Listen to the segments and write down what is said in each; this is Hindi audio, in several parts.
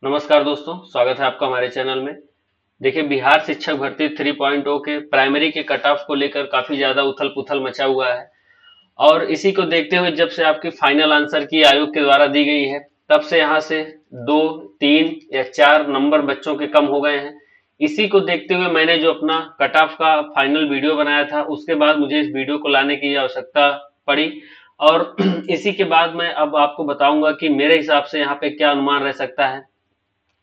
नमस्कार दोस्तों, स्वागत है आपका हमारे चैनल में। देखिए, बिहार शिक्षक भर्ती 3.0 के प्राइमरी के कट ऑफ को लेकर काफी ज्यादा उथल पुथल मचा हुआ है। और इसी को देखते हुए जब से आपकी फाइनल आंसर की आयोग के द्वारा दी गई है, तब से यहाँ से 2, 3 या 4 नंबर बच्चों के कम हो गए हैं। इसी को देखते हुए मैंने जो अपना कट ऑफ का फाइनल वीडियो बनाया था, उसके बाद मुझे इस वीडियो को लाने की आवश्यकता पड़ी। और इसी के बाद मैं अब आपको बताऊंगा कि मेरे हिसाब से यहाँ पे क्या अनुमान रह सकता है।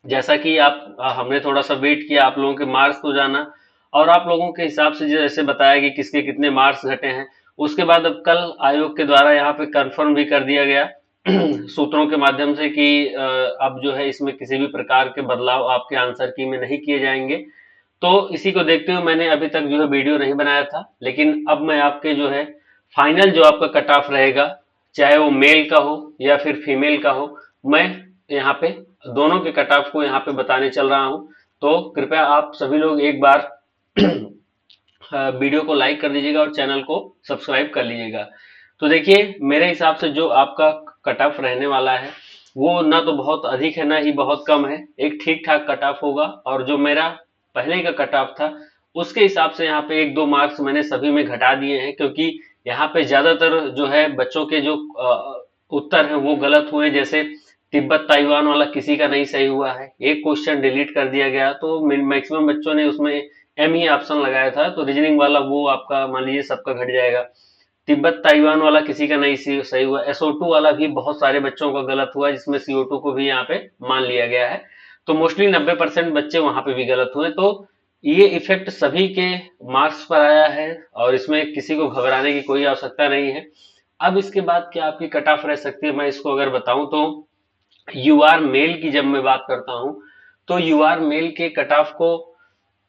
जैसा कि आप हमने थोड़ा सा वेट किया आप लोगों के मार्क्स को जाना, और आप लोगों के हिसाब से जैसे बताया कि किसके कितने मार्क्स घटे हैं। उसके बाद अब कल आयोग के द्वारा यहाँ पे कंफर्म भी कर दिया गया सूत्रों के माध्यम से कि अब जो है इसमें किसी भी प्रकार के बदलाव आपके आंसर की में नहीं किए जाएंगे। तो इसी को देखते हुए मैंने अभी तक जो है वीडियो नहीं बनाया था, लेकिन अब मैं आपके जो है फाइनल जो आपका कट ऑफ रहेगा, चाहे वो मेल का हो या फिर फीमेल का हो, मैं यहाँ पे दोनों के कट ऑफ को यहाँ पे बताने चल रहा हूँ। तो कृपया आप सभी लोग एक बार वीडियो को लाइक कर दीजिएगा और चैनल को सब्सक्राइब कर लीजिएगा। तो देखिए, मेरे हिसाब से जो आपका कट ऑफ रहने वाला है, वो ना तो बहुत अधिक है ना ही बहुत कम है, एक ठीक ठाक कट ऑफ होगा। और जो मेरा पहले का कट ऑफ था, उसके हिसाब से यहाँ पे 1-2 मार्क्स मैंने सभी में घटा दिए हैं, क्योंकि यहाँ पे ज्यादातर जो है बच्चों के जो उत्तर है वो गलत हुए। जैसे तिब्बत ताइवान वाला किसी का नहीं सही हुआ है, एक क्वेश्चन डिलीट कर दिया गया, तो मैक्सिमम बच्चों ने उसमें एम ही ऑप्शन लगाया था, तो रीजनिंग वाला वो आपका मान लीजिए सबका घट जाएगा। तिब्बत ताइवान वाला किसी का नहीं सही हुआ। SO2 वाला भी बहुत सारे बच्चों का गलत हुआ, जिसमें CO2 को भी यहाँ पे मान लिया गया है। तो मोस्टली 90% बच्चे वहां पे भी गलत हुए। तो ये इफेक्ट सभी के मार्क्स पर आया है, और इसमें किसी को घबराने की कोई आवश्यकता नहीं है। अब इसके बाद क्या आपकी कट ऑफ रह सकती है, मैं इसको अगर बताऊं तो यूआर मेल की जब मैं बात करता हूं, तो यूआर मेल के कट ऑफ को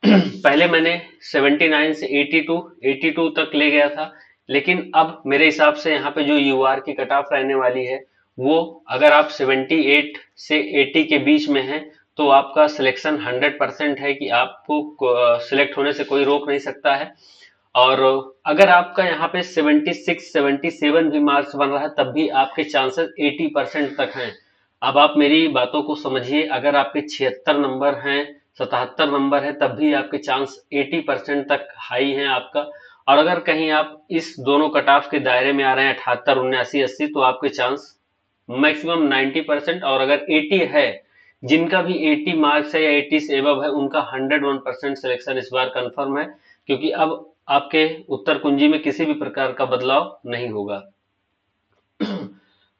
पहले मैंने 79 से 82 तक ले गया था। लेकिन अब मेरे हिसाब से यहाँ पे जो यूआर की कट ऑफ रहने वाली है, वो अगर आप 78 से 80 के बीच में है, तो आपका सिलेक्शन 100% है कि आपको सिलेक्ट होने से कोई रोक नहीं सकता है। और अगर आपका यहाँ पे 76 77 भी मार्क्स बन रहा है, तब भी आपके चांसेस 80% तक हैं। अब आप मेरी बातों को समझिए, अगर आपके 76 नंबर हैं, 77 नंबर है, तब भी आपके चांस 80% तक हाई हैं आपका। और अगर कहीं आप इस दोनों कट ऑफ के दायरे में आ रहे हैं, 78 79 80, तो आपके चांस मैक्सिमम 90%। और अगर 80 है, जिनका भी 80 मार्क्स है या 80 से एबव है, उनका 101% सिलेक्शन इस बार कंफर्म है, क्योंकि अब आपके उत्तर कुंजी में किसी भी प्रकार का बदलाव नहीं होगा।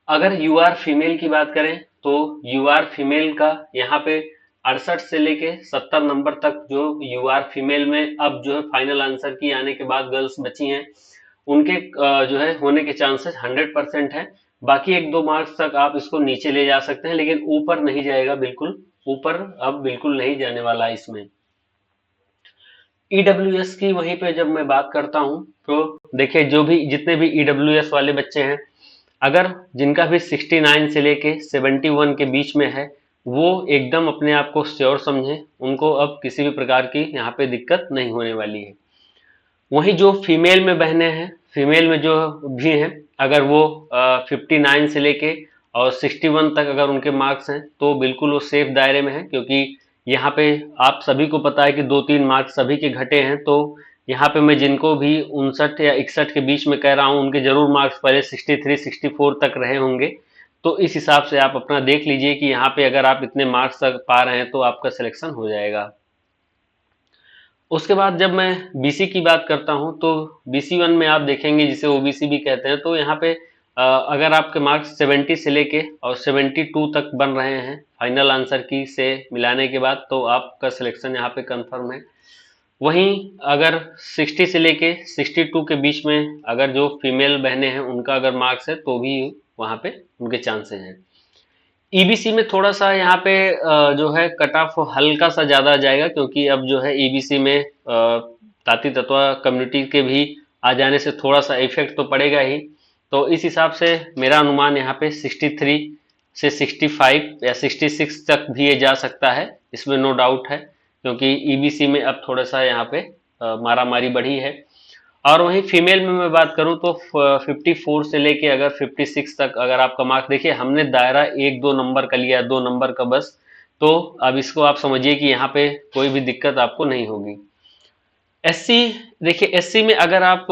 अगर यूआर फीमेल की बात करें, तो यूआर फीमेल का यहाँ पे 68 से लेके 70 नंबर तक जो यूआर फीमेल में अब जो है फाइनल आंसर की आने के बाद गर्ल्स बची हैं, उनके जो है होने के चांसेस 100% है। बाकी 1-2 मार्क्स तक आप इसको नीचे ले जा सकते हैं, लेकिन ऊपर नहीं जाएगा, बिल्कुल ऊपर अब बिल्कुल नहीं जाने वाला है इसमें। ईडब्ल्यूएस की वहीं पे जब मैं बात करता हूं, तो देखिए, जो भी जितने भी ईडब्ल्यूएस वाले बच्चे हैं, अगर जिनका भी 69 से लेके 71 के बीच में है, वो एकदम अपने आप को श्योर समझें, उनको अब किसी भी प्रकार की यहाँ पे दिक्कत नहीं होने वाली है। वहीं जो फीमेल में बहनें हैं, फीमेल में जो भी हैं, अगर वो 59 से लेके और 61 तक अगर उनके मार्क्स हैं, तो बिल्कुल वो सेफ दायरे में है, क्योंकि यहाँ पे आप सभी को पता है कि 2-3 मार्क्स सभी के घटे हैं। तो यहाँ पे मैं जिनको भी 59 या 61 के बीच में कह रहा हूँ, उनके जरूर मार्क्स पहले 63 64 तक रहे होंगे। तो इस हिसाब से आप अपना देख लीजिए कि यहाँ पे अगर आप इतने मार्क्स तक पा रहे हैं, तो आपका सिलेक्शन हो जाएगा। उसके बाद जब मैं बीसी की बात करता हूं, तो BC1 में आप देखेंगे, जिसे ओबीसी भी कहते हैं, तो यहाँ पे अगर आपके मार्क्स 70 से लेके और 72 तक बन रहे हैं फाइनल आंसर की से मिलाने के बाद, तो आपका सिलेक्शन यहाँ पे कंफर्म है। वहीं अगर 60 से लेके 62 के बीच में अगर जो फीमेल बहनें हैं, उनका अगर मार्क्स है, तो भी वहाँ पे उनके चांसेस हैं। ईबीसी में थोड़ा सा यहाँ पे जो है कट ऑफ हल्का सा ज्यादा जाएगा, क्योंकि अब जो है ईबीसी में ताती तत्वा कम्युनिटी के भी आ जाने से थोड़ा सा इफेक्ट तो पड़ेगा ही। तो इस हिसाब से मेरा अनुमान यहाँ पे 63 से 65 या 66 तक भी ये जा सकता है, इसमें नो डाउट है, क्योंकि ईबीसी में अब थोड़ा सा यहाँ पे मारा मारी बढ़ी है। और वहीं फीमेल में मैं बात करूं, तो 54 से लेके अगर 56 तक अगर आपका मार्क्स, देखिए हमने दायरा 1-2 नंबर का लिया, 2 नंबर का बस, तो अब इसको आप समझिए कि यहाँ पे कोई भी दिक्कत आपको नहीं होगी। एससी, देखिए एससी में अगर आप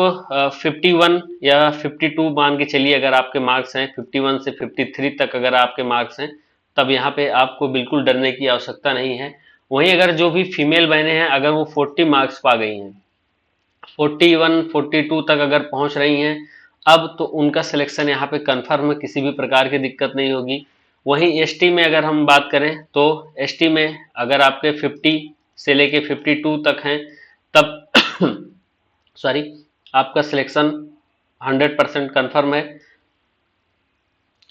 51 या 52 मान के चलिए, अगर आपके मार्क्स हैं 51 से 53 तक अगर आपके मार्क्स हैं, तब यहाँ पे आपको बिल्कुल डरने की आवश्यकता नहीं है। वहीं अगर जो भी फीमेल बहनें हैं, अगर वो 40 मार्क्स पा गई हैं, 41 42 तक अगर पहुंच रही हैं, अब तो उनका सिलेक्शन यहाँ पे कंफर्म है, किसी भी प्रकार की दिक्कत नहीं होगी। वहीं एसटी में अगर हम बात करें तो एसटी में अगर आपके 50 से लेके 52 तक हैं, तब सॉरी, आपका सिलेक्शन 100% कन्फर्म है।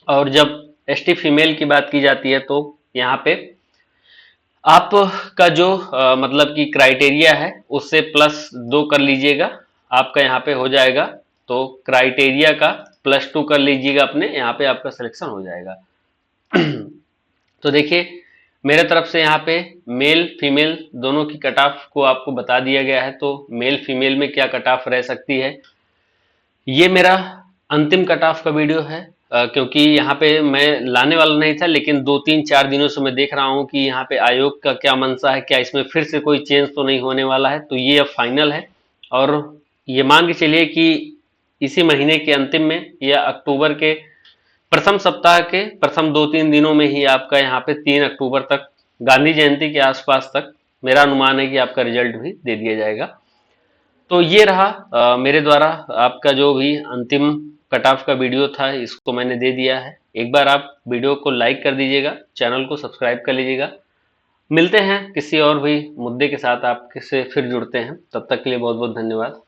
और जब एसटी फीमेल की बात की जाती है तो यहाँ पे आपका जो मतलब कि क्राइटेरिया है उससे +2 कर लीजिएगा, आपका यहाँ पे हो जाएगा। तो क्राइटेरिया का +2 कर लीजिएगा अपने, यहाँ पे आपका सिलेक्शन हो जाएगा। तो देखिए मेरे तरफ से यहाँ पे मेल फीमेल दोनों की कट ऑफ को आपको बता दिया गया है। तो मेल फीमेल में क्या कट ऑफ रह सकती है, ये मेरा अंतिम कट ऑफ का वीडियो है। क्योंकि यहाँ पे मैं लाने वाला नहीं था, लेकिन 2 3 4 दिनों से मैं देख रहा हूँ कि यहाँ पे आयोग का क्या मंशा है, क्या इसमें फिर से कोई चेंज तो नहीं होने वाला है। तो ये अब फाइनल है, और ये मान के चलिए कि इसी महीने के अंतिम में या अक्टूबर के प्रथम सप्ताह के प्रथम 2 3 दिनों में ही आपका यहाँ पे 3 अक्टूबर तक, गांधी जयंती के आसपास तक मेरा अनुमान है कि आपका रिजल्ट भी दे दिया जाएगा। तो ये रहा मेरे द्वारा आपका जो भी अंतिम कट ऑफ का वीडियो था, इसको मैंने दे दिया है। एक बार आप वीडियो को लाइक कर दीजिएगा, चैनल को सब्सक्राइब कर लीजिएगा। मिलते हैं किसी और भी मुद्दे के साथ, आपसे फिर जुड़ते हैं। तब तक के लिए बहुत बहुत धन्यवाद।